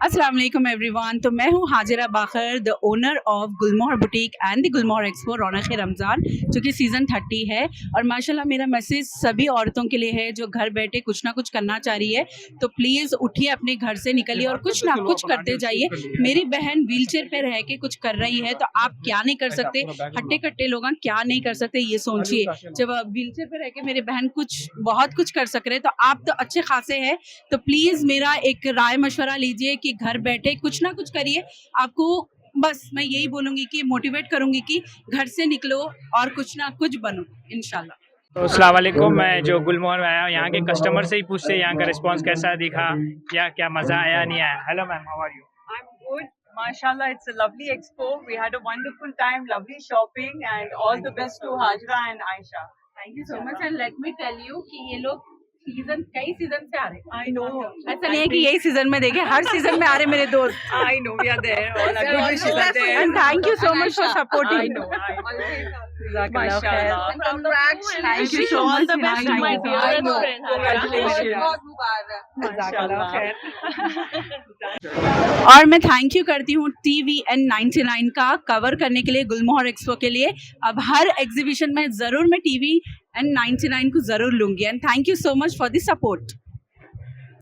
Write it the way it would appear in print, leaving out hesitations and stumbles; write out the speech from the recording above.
अस्सलाम वालेकुम एवरीवन। तो मैं हूँ Hajira Bakhar, the owner of Gulmohar boutique and the Gulmohar expo रौनक रमज़ान, जो कि सीज़न 30 है। और माशाल्लाह मेरा मैसेज सभी औरतों के लिए है जो घर बैठे कुछ ना कुछ करना चाह रही है। तो प्लीज़ उठिए, अपने घर से निकलिए और कुछ ना कुछ करते जाइए। मेरी बहन व्हीलचेयर पे रह के कुछ कर रही है, तो आप क्या नहीं कर सकते? हट्टे कट्टे लोग क्या नहीं कर सकते, ये सोचिए। जब व्हीलचेयर पे रह के मेरी बहन बहुत कुछ कर सक रहे हैं, तो आप तो अच्छे खासे हैं। तो प्लीज़ मेरा एक राय मशवरा लीजिए कि घर बैठे कुछ ना कुछ करिए। आपको बस मैं यही बोलूँगी कि मोटिवेट करूँगी कि घर से निकलो और कुछ ना कुछ बनो इंशाल्लाह। तो अस्सलाम वालेकुम। मैं जो गुलमोहर में आया हूँ, यहाँ के कस्टमर से ही पूछते यहाँ का रिस्पांस कैसा दिखा, क्या मज़ा आया नहीं आया। Hello ma'am, how are you? I'm good. Mashallah, it's a lovely expo. We had a wonderful time, lovely shopping, and all the best to Hajra and Aisha. Thank you so much. And let me tell you कि ये लोग कई season से आ रहे हैं। I know. ऐसा नहीं है कि यही सीजन में देखे, हर सीजन में आ रहे मेरे दोस्त। I know we are there. All our good wishes are there. And thank you so much for I supporting. know. Mashallah. Congrats. Thank you so All much. the best to my dear friend. Congratulations. और मैं thank you करती हूँ TVN 99 का cover करने के लिए, गुलमोहर expo के लिए। अब हर एग्जीबिशन में ज़रूर मैं TVN 99 को ज़रूर लूँगी। And thank you so much for the support.